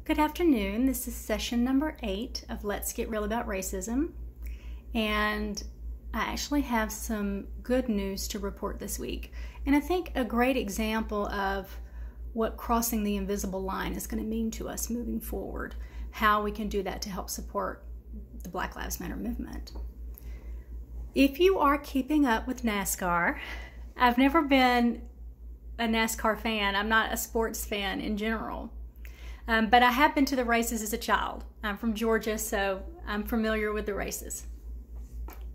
Good afternoon. This is session number 8 of Let's Get Real About Racism. And I actually have some good news to report this week. And I think a great example of what crossing the invisible line is going to mean to us moving forward, how we can do that to help support the Black Lives Matter movement. If you are keeping up with NASCAR, I've never been a NASCAR fan. I'm not a sports fan in general. But I have been to the races as a child. I'm from Georgia, so I'm familiar with the races.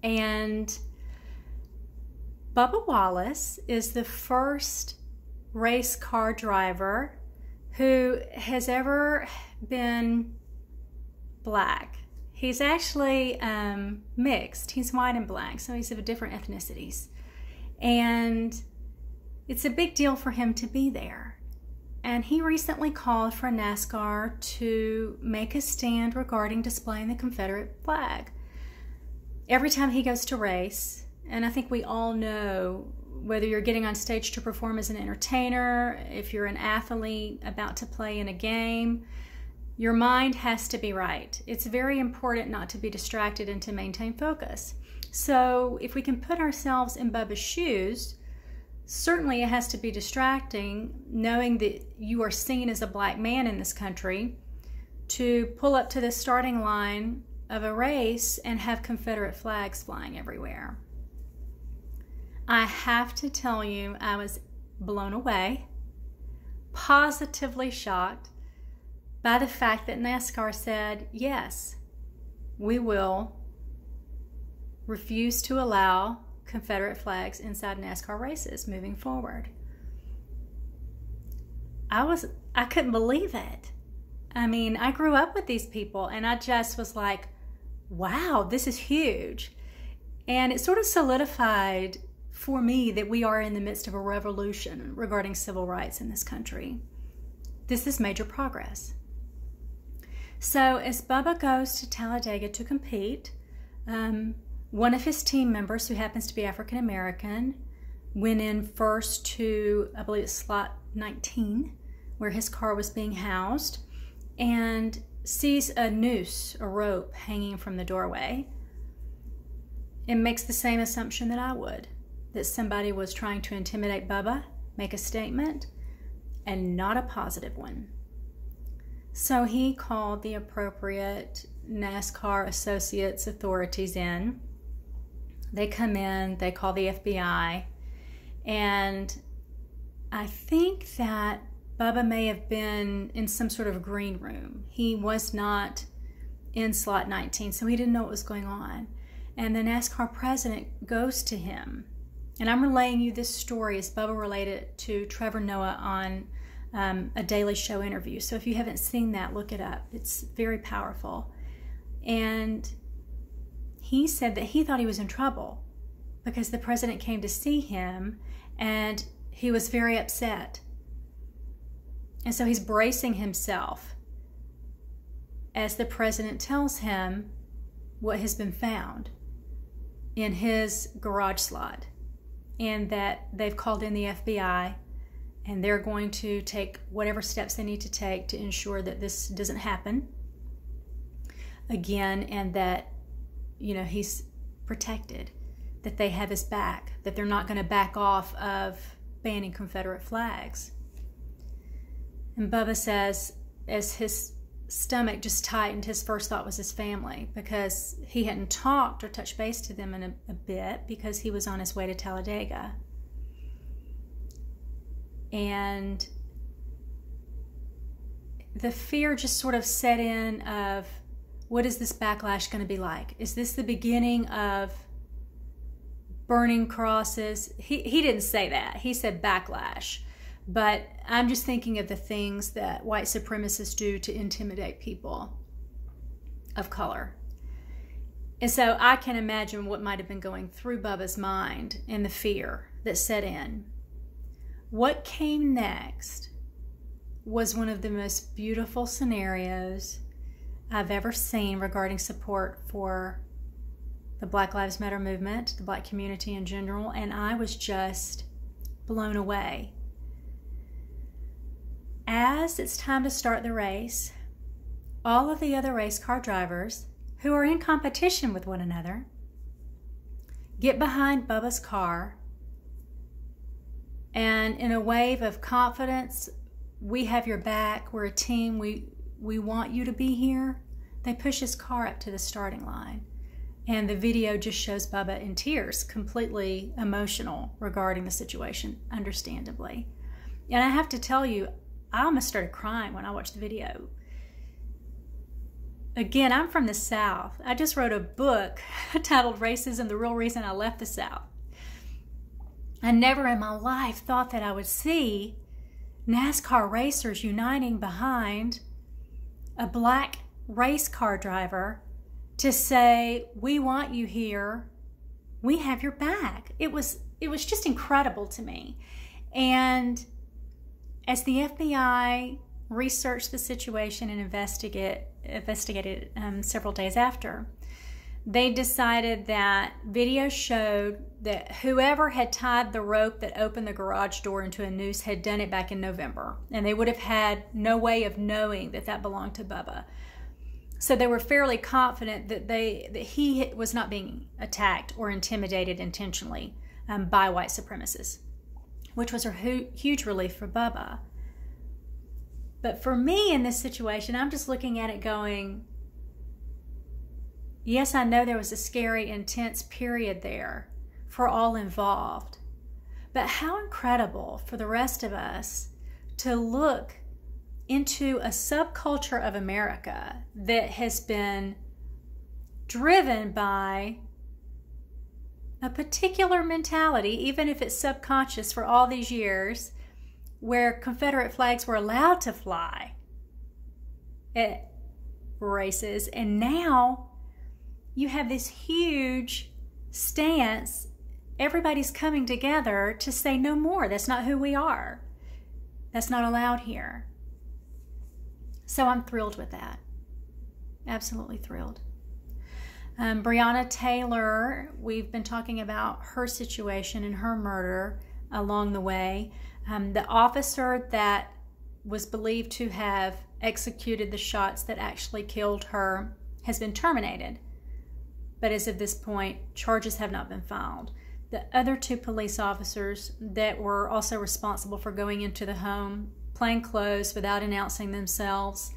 And Bubba Wallace is the first race car driver who has ever been black. He's actually mixed. He's white and black, so he's of different ethnicities. And it's a big deal for him to be there. And he recently called for NASCAR to make a stand regarding displaying the Confederate flag. Every time he goes to race, and I think we all know, whether you're getting on stage to perform as an entertainer, if you're an athlete about to play in a game, your mind has to be right. It's very important not to be distracted and to maintain focus. So if we can put ourselves in Bubba's shoes, certainly it has to be distracting knowing that you are seen as a black man in this country to pull up to the starting line of a race and have Confederate flags flying everywhere. I have to tell you, I was blown away, positively shocked by the fact that NASCAR said, yes, we will refuse to allow Confederate flags inside NASCAR races moving forward. I couldn't believe it. I mean, I grew up with these people and I just was like, wow, this is huge. And it sort of solidified for me that we are in the midst of a revolution regarding civil rights in this country. This is major progress. So as Bubba goes to Talladega to compete, one of his team members, who happens to be African American, went in first to, I believe it's slot 19, where his car was being housed, and sees a noose, a rope, hanging from the doorway, and makes the same assumption that I would, that somebody was trying to intimidate Bubba, make a statement, and not a positive one. So he called the appropriate NASCAR associates authorities in. They come in, they call the FBI, and I think that Bubba may have been in some sort of green room. He was not in slot 19, so he didn't know what was going on. And the NASCAR president goes to him. And I'm relaying you this story as Bubba related it to Trevor Noah on a Daily Show interview. So if you haven't seen that, look it up. It's very powerful. And he said that he thought he was in trouble because the president came to see him and he was very upset. And so he's bracing himself as the president tells him what has been found in his garage slot, and that they've called in the FBI and they're going to take whatever steps they need to take to ensure that this doesn't happen again, and that, you know, he's protected, that they have his back, that they're not going to back off of banning Confederate flags. And Bubba says, as his stomach just tightened, his first thought was his family, because he hadn't talked or touched base to them in a bit because he was on his way to Talladega. And the fear just sort of set in of, what is this backlash going to be like? Is this the beginning of burning crosses? He didn't say that. He said backlash. But I'm just thinking of the things that white supremacists do to intimidate people of color. And so I can imagine what might have been going through Bubba's mind and the fear that set in. What came next was one of the most beautiful scenarios I've ever seen regarding support for the Black Lives Matter movement, the black community in general, and I was just blown away. As it's time to start the race, all of the other race car drivers who are in competition with one another get behind Bubba's car, and in a wave of confidence, we have your back, we're a team, we want you to be here, they push his car up to the starting line. And the video just shows Bubba in tears, completely emotional regarding the situation, understandably. And I have to tell you, I almost started crying when I watched the video. Again, I'm from the South. I just wrote a book titled Racism, the Real Reason I Left the South. I never in my life thought that I would see NASCAR racers uniting behind a black race car driver to say, we want you here, we have your back. It was just incredible to me. And as the FBI researched the situation and investigated several days after, they decided that video showed that whoever had tied the rope that opened the garage door into a noose had done it back in November, and they would have had no way of knowing that that belonged to Bubba. So they were fairly confident that he was not being attacked or intimidated intentionally by white supremacists, which was a huge relief for Bubba. But for me in this situation, I'm just looking at it going, yes, I know there was a scary, intense period there for all involved, but how incredible for the rest of us to look into a subculture of America that has been driven by a particular mentality, even if it's subconscious, for all these years, where Confederate flags were allowed to fly at races. And now you have this huge stance. Everybody's coming together to say no more. That's not who we are. That's not allowed here. So I'm thrilled with that. Absolutely thrilled. Breonna Taylor, we've been talking about her situation and her murder along the way. The officer that was believed to have executed the shots that actually killed her has been terminated. But as of this point, charges have not been filed. The other two police officers that were also responsible for going into the home, plain clothes, without announcing themselves,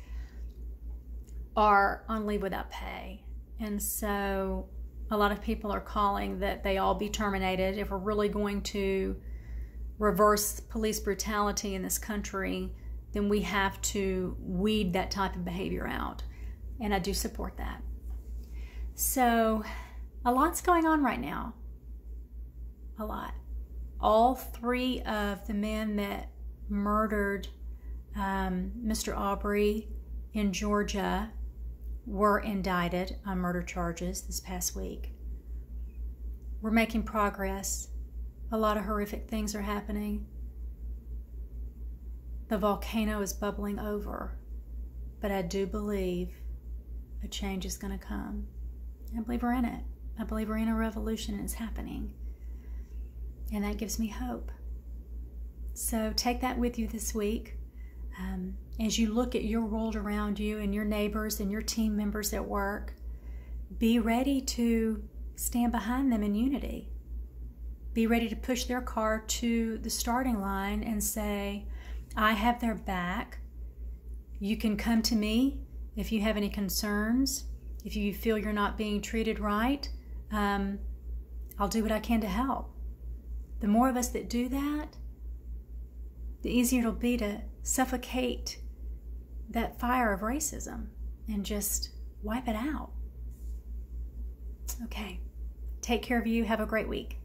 are on leave without pay. And so a lot of people are calling that they all be terminated. If we're really going to reverse police brutality in this country, then we have to weed that type of behavior out. And I do support that. So a lot's going on right now. A lot. All three of the men that murdered Mr. Aubrey in Georgia were indicted on murder charges this past week. We're making progress. A lot of horrific things are happening. The volcano is bubbling over, but I do believe a change is going to come. I believe we're in it. I believe we're in a revolution and it's happening. And that gives me hope. So take that with you this week. As you look at your world around you and your neighbors and your team members at work, be ready to stand behind them in unity. Be ready to push their car to the starting line and say, I have their back. You can come to me if you have any concerns. If you feel you're not being treated right, I'll do what I can to help. The more of us that do that, the easier it'll be to suffocate that fire of racism and just wipe it out. Okay, take care of you. Have a great week.